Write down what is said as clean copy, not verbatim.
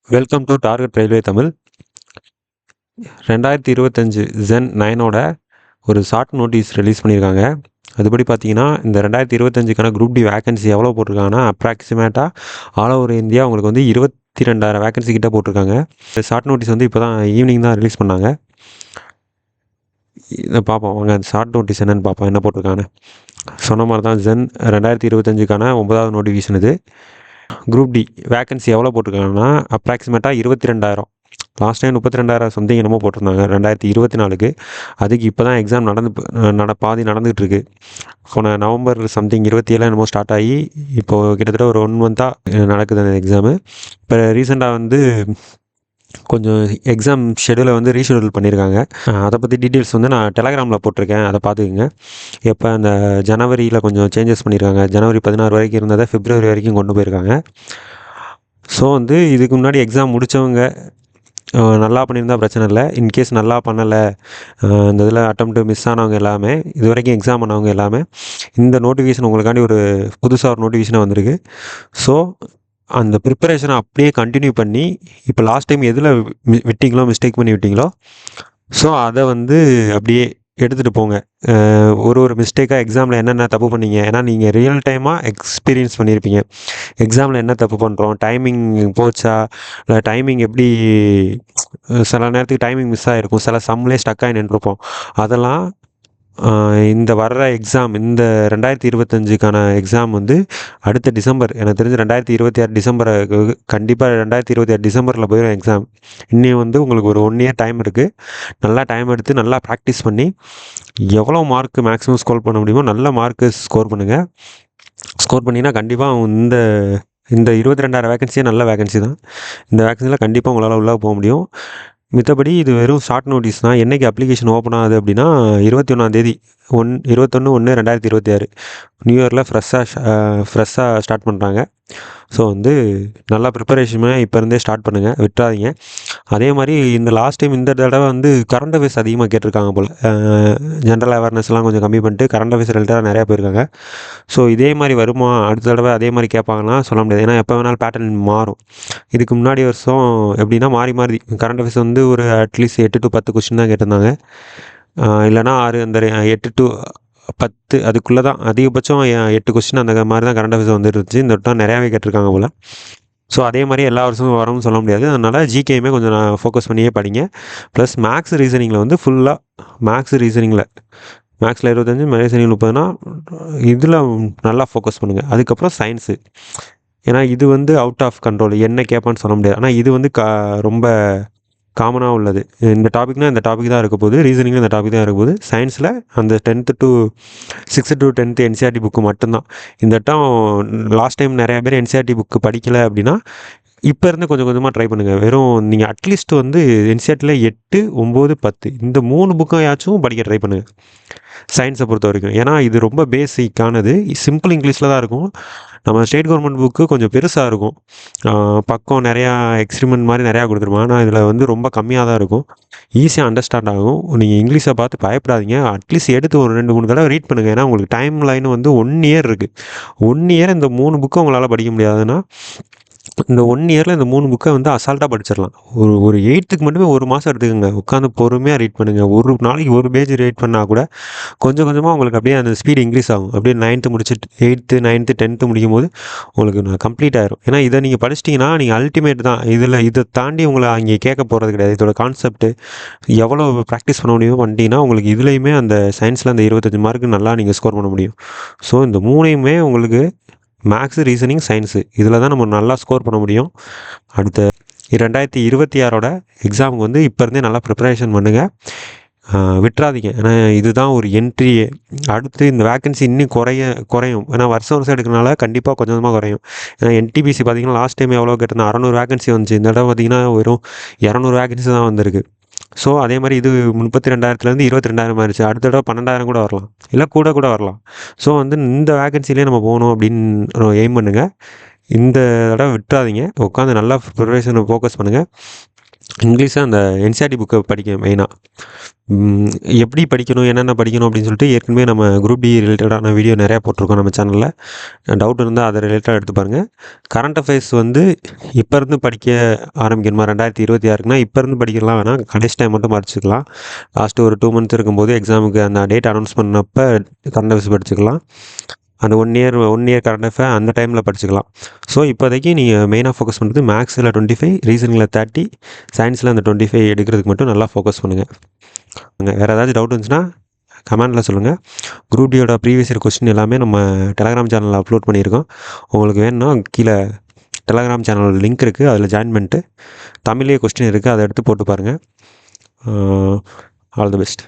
Welcome to target railway Tamil. 2025 ஜென் 9ஓட ஒரு ஷார்ட் நோட்டீஸ் ரிலீஸ் பண்ணியிருக்காங்க. அதுபடி பார்த்தீங்கன்னா, இந்த 2025க்கான குரூப் டி வேகன்சி எவ்வளோ போட்டிருக்காங்கன்னா, அப்ராக்சிமேட்டாக ஆல் ஓவர் இந்தியா உங்களுக்கு வந்து 22,000 வேகன்சி கிட்ட போட்டிருக்காங்க. இந்த ஷார்ட் நோட்டீஸ் வந்து இப்போ தான் ஈவினிங் தான் ரிலீஸ் பண்ணாங்க. இதை பார்ப்போம் வாங்க, அந்த ஷார்ட் நோட்டீஸ் என்னென்னு பார்ப்போம், என்ன போட்டிருக்காங்க. சொன்ன மாதிரி தான் ஜென் 2025க்கான 9வது நோட்டிஃபிகேஷன் இது. குரூப் டி வேகன்சி எவ்வளோ போட்டிருக்காங்கன்னா, அப்ராக்சிமேட்டாக 22,000. லாஸ்ட் டைம் 32,000 சம்திங் என்னமோ போட்டிருந்தாங்க 2024க்கு. அதுக்கு இப்போ தான் எக்ஸாம் பாதி நடந்துகிட்டு இருக்கு. போன நவம்பர் சம்திங் 27 என்னமோ ஸ்டார்ட் ஆகி இப்போது கிட்டத்தட்ட ஒரு 1 மந்த்தாக நடக்குது அந்த எக்ஸாமு. இப்போ ரீசெண்டாக வந்து கொஞ்சம் எக்ஸாம் ஷெடியூலை வந்து ரீஷெடியூல் பண்ணியிருக்காங்க. அதை பற்றி டீட்டெயில்ஸ் வந்து நான் டெலகிராமில் போட்டிருக்கேன், அதை பார்த்துக்குங்க. எப்போ அந்த ஜனவரியில் கொஞ்சம் சேஞ்சஸ் பண்ணியிருக்காங்க. ஜனவரி 16 வரைக்கும் இருந்ததை பிப்ரவரி வரைக்கும் கொண்டு போயிருக்காங்க. ஸோ வந்து இதுக்கு முன்னாடி எக்ஸாம் முடித்தவங்க நல்லா பண்ணியிருந்தா பிரச்சனை இல்லை. இன்கேஸ் நல்லா பண்ணலை, இந்த இதில் அட்டம்ப்ட்டு மிஸ் ஆனவங்க எல்லாமே, இது வரைக்கும் எக்ஸாம் பண்ணவங்க எல்லாமே, இந்த நோட்டிஃபிகேஷன் உங்களுக்காண்டி ஒரு புதுசாக ஒரு நோட்டிஃபிகேஷனாக வந்திருக்கு. ஸோ அந்த ப்ரிப்பரேஷனை அப்படியே கண்டினியூ பண்ணி, இப்போ லாஸ்ட் டைம் எதில் விட்டிங்களோ, மிஸ்டேக் பண்ணி விட்டிங்களோ, ஸோ அதை வந்து அப்படியே எடுத்துகிட்டு போங்க. ஒரு மிஸ்டேக்காக எக்ஸாமில் என்னென்ன தப்பு பண்ணீங்க, ஏன்னா நீங்கள் ரியல் டைமாக எக்ஸ்பீரியன்ஸ் பண்ணியிருப்பீங்க. எக்ஸாமில் என்ன தப்பு பண்ணுறோம், டைமிங் போச்சா, இல்லை டைமிங் எப்படி, சில நேரத்துக்கு டைமிங் மிஸ் ஆகிருக்கும், சில சம்லேயே ஸ்டக் ஆகி நின்றுருப்போம். அதெல்லாம் இந்த வர்ற எக்ஸாம், இந்த 2025க்கான எக்ஸாம் வந்து அடுத்த டிசம்பர், எனக்கு தெரிஞ்சு 2026 டிசம்பரை, கண்டிப்பாக 2026 டிசம்பரில் போயிடும் எக்ஸாம். இன்னும் வந்து உங்களுக்கு ஒரு 1 இயர் டைம் இருக்குது. நல்லா டைம் எடுத்து நல்லா ப்ராக்டிஸ் பண்ணி எவ்வளோ மார்க்கு மேக்ஸிமம் ஸ்கோர் பண்ண முடியுமோ நல்ல மார்க்கு ஸ்கோர் பண்ணுங்கள். ஸ்கோர் பண்ணிங்கன்னா கண்டிப்பாக இந்த 22,000 வேகன்சியே நல்ல வேகன்சி தான். இந்த வேகன்சியில் கண்டிப்பாக உங்களால் உள்ளே போக முடியும். மித்தபடி இது வெறும் ஷார்ட் நோட்டீஸ் தான். என்றைக்கு அப்ளிகேஷன் ஓப்பன் ஆகுது அப்படின்னா 21 21/1/2026 நியூ இயரில் ஃப்ரெஷ்ஷாக ஸ்டார்ட் பண்ணுறாங்க. ஸோ வந்து நல்லா ப்ரிப்பரேஷனை இப்போ இருந்தே ஸ்டார்ட் பண்ணுங்கள், விட்டுறாதீங்க. அதே மாதிரி இந்த லாஸ்ட் டைம் இந்த தடவை வந்து கரண்ட் அஃபேர்ஸ் அதிகமாக கேட்டிருக்காங்க போல். ஜென்ரல் அவேர்னஸ்லாம் கொஞ்சம் கம்மி பண்ணிட்டு கரண்ட் அஃபேர்ஸ் ரிலேட்டடாக நிறையா போயிருக்காங்க. ஸோ இதே மாதிரி வருமா, அடுத்த தடவை அதே மாதிரி கேட்பாங்கன்னா சொல்ல முடியாது. ஏன்னா எப்போ வேணாலும் பேட்டர்ன் மாறும். இதுக்கு முன்னாடி வருஷம் எப்படின்னா மாறி மாறி கரண்ட் அஃபேர்ஸ் வந்து ஒரு அட்லீஸ்ட் 8 to 10 கொஸ்டின் தான் கேட்டிருந்தாங்க. இல்லைனா 6, அந்த 8 to 10 அதுக்குள்ளே தான், அதிகபட்சம் 8 கொஸ்டின் அந்த மாதிரி தான் கரண்ட் அஃபேர்ஸ் வந்துருந்துச்சு. இந்த வட்டம் நிறையாவே கேட்டிருக்காங்க போல். ஸோ அதே மாதிரி எல்லா வருஷமும் வரும்னு சொல்ல முடியாது. அதனால் ஜிகேயுமே கொஞ்சம் நான் ஃபோக்கஸ் பண்ணியே படிங்க. ப்ளஸ் மேக்ஸ் ரீசனிங்கில் வந்து ஃபுல்லாக மேக்ஸில் 25, ரீசனிங் 30னா இதில் நல்லா ஃபோக்கஸ் பண்ணுங்கள். அதுக்கப்புறம் சயின்ஸு, ஏன்னா இது வந்து அவுட் ஆஃப் கண்ட்ரோல், என்ன கேட்பான்னு சொல்ல முடியாது. ஆனால் இது வந்து ரொம்ப காமனாக உள்ளது. இந்த டாபிக்னால் இந்த டாபிக் தான் இருக்க போகுது, ரீசனிங்கில் இந்த டாபிக் தான் இருக்க போகுது. சயின்ஸில் அந்த 6th to 10th NCERT book மட்டும்தான். இந்த வட்டம் லாஸ்ட் டைம் நிறையா பேர் என்சிஆர்டி புக்கு படிக்கலை அப்படின்னா இப்போ இருந்து கொஞ்சம் கொஞ்சமாக ட்ரை பண்ணுங்கள். வெறும் நீங்கள் அட்லீஸ்ட் வந்து என்சிஆர்டியில் 8, 9, 10 இந்த 3 புக்கையாச்சும் படிக்க ட்ரை பண்ணுங்கள் சயின்ஸை பொறுத்த வரைக்கும். ஏன்னா இது ரொம்ப பேசிக்கானது, சிம்பிள் இங்கிலீஷில் தான் இருக்கும். நம்ம ஸ்டேட் கவர்மெண்ட் புக்கு கொஞ்சம் பெருசாக இருக்கும், பக்கம் நிறையா எக்ஸ்பிரிமெண்ட் மாதிரி நிறையா கொடுத்துருப்பாங்க. ஆனால் இதில் வந்து ரொம்ப கம்மியாக தான் இருக்கும், ஈஸியாக அண்டர்ஸ்டாண்ட் ஆகும். நீங்கள் இங்கிலீஷை பார்த்து பயப்படாதீங்க, அட்லீஸ்ட் எடுத்து ஒரு 2-3 தடவை ரீட் பண்ணுங்கள். ஏன்னா உங்களுக்கு டைம் லைன் வந்து 1 இயர் இருக்குது. 1 இயர் இந்த 3 புக்கை உங்களால் படிக்க முடியாதுன்னா இந்த 1 இயரில் இந்த 3 புக்கை வந்து அசால்ட்டாக படிச்சிடலாம். ஒரு 8th மட்டுமே 1 மாதம் எடுத்துக்கோங்க, உட்காந்து பொறுமையாக ரீட் பண்ணுங்கள். ஒரு நாளைக்கு 1 பேஜ் ரீட் பண்ணால் கூட கொஞ்சம் கொஞ்சமாக உங்களுக்கு அப்படியே அந்த ஸ்பீடு இன்க்ரீஸ் ஆகும். அப்படியே 9th முடிச்சுட்டு 8th, 9th, 10th முடிக்கும் போது உங்களுக்கு கம்ப்ளீட் ஆயிரும். ஏன்னா இதை நீங்கள் படிச்சிட்டிங்கன்னா நீங்கள் அல்டிமேட் தான். இதை தாண்டி உங்களை அங்கே கேட்க போகிறது கிடையாது. இதோட கான்செப்ட்டு எவ்வளோ ப்ராக்டிஸ் பண்ண முடியுமோ பண்ணிட்டீங்கன்னா உங்களுக்கு இதுலேயுமே அந்த சயின்ஸில் அந்த 25 மார்க்கு நல்லா நீங்கள் ஸ்கோர் பண்ண முடியும். ஸோ இந்த 3யுமே உங்களுக்கு மேக்ஸு, ரீசனிங், சயின்ஸு இதில் தான் நம்ம நல்லா ஸ்கோர் பண்ண முடியும். அடுத்த 2026ஓட எக்ஸாமுக்கு வந்து இப்போ இருந்தே நல்லா ப்ரிப்பரேஷன் பண்ணுங்கள், விட்டுறாதீங்க. ஏன்னா இதுதான் ஒரு என்ட்ரியே. அடுத்து இந்த வேக்கன்சி இன்னும் குறையும். ஏன்னா வருஷம் எடுக்கிறனால கண்டிப்பாக கொஞ்சம் கொஞ்சமாக குறையும். ஏன்னா என்டிபிசி பார்த்திங்கன்னா லாஸ்ட் டைம் எவ்வளோ கேட்டிருந்தா 600 வேக்கன்சி வந்துச்சு. இந்த தடவை பார்த்திங்கன்னா வெறும் 200 வேக்கன்சி தான் வந்திருக்கு. ஸோ அதே மாதிரி இது 32,000லேருந்து 22,000 ஆயிடுச்சு. அடுத்த தடவை 12,000 கூட வரலாம், இல்லை கூட வரலாம். ஸோ வந்து இந்த வேக்கன்சிலே நம்ம போகணும் அப்படின்னு எய்ம் பண்ணுங்கள். இந்த தடவை விட்டுறாதீங்க, உட்காந்து நல்லா ப்ரிப்பரேஷனை ஃபோக்கஸ் பண்ணுங்கள். இங்கிலீஷு அந்த என்சிஆர்டி புக்கை படிக்க மெயினாக. எப்படி படிக்கணும், என்னென்ன படிக்கணும் அப்படின்னு சொல்லிட்டு ஏற்கனவே நம்ம குரூப் டி ரிலேட்டடான வீடியோ நிறையா போட்டிருக்கோம் நம்ம சேனலில். டவுட் இருந்தால் அதை ரிலேட்டடாக எடுத்து பாருங்கள். கரண்ட் அஃபேர்ஸ் வந்து இப்போ இருந்து படிக்க ஆரம்பிக்கணுமா 2026க்குனா இப்போ இருந்து படிக்கலாம் வேணாம், கடைசி டைம் மட்டும் படிச்சுக்கலாம். லாஸ்ட்டு ஒரு 2 மந்த் இருக்கும்போது எக்ஸாமுக்கு அந்த டேட் அனௌன்ஸ் பண்ணப்போ கரண்ட் அஃபேர்ஸ் படிச்சுக்கலாம். அந்த ஒன் இயர் கரண்ட் அஃபேர் அந்த டைமில் படிச்சுக்கலாம். ஸோ இப்போதைக்கு நீங்கள் மெயினாக ஃபோக்கஸ் பண்ணுறது மேக்ஸில் 25, ரீசனிங்கில் 30, சயின்ஸில் அந்த 25 எடுக்கிறதுக்கு மட்டும் நல்லா ஃபோக்கஸ் பண்ணுங்கள். வேறு ஏதாச்சும் டவுட் இருந்துச்சுன்னா கமெண்டில் சொல்லுங்கள். குரூப் டியோட ப்ரீவியஸ் இயர் கொஸ்டின் எல்லாமே நம்ம டெலகிராம் சேனலில் அப்லோட் பண்ணியிருக்கோம். உங்களுக்கு வேணும்னா கீழே டெலகிராம் சேனல் லிங்க் இருக்குது, அதில் ஜாயின் பண்ணிட்டு தமிழ்லேயே கொஸ்டின் இருக்குது, அதை எடுத்து போட்டு பாருங்கள். All the best.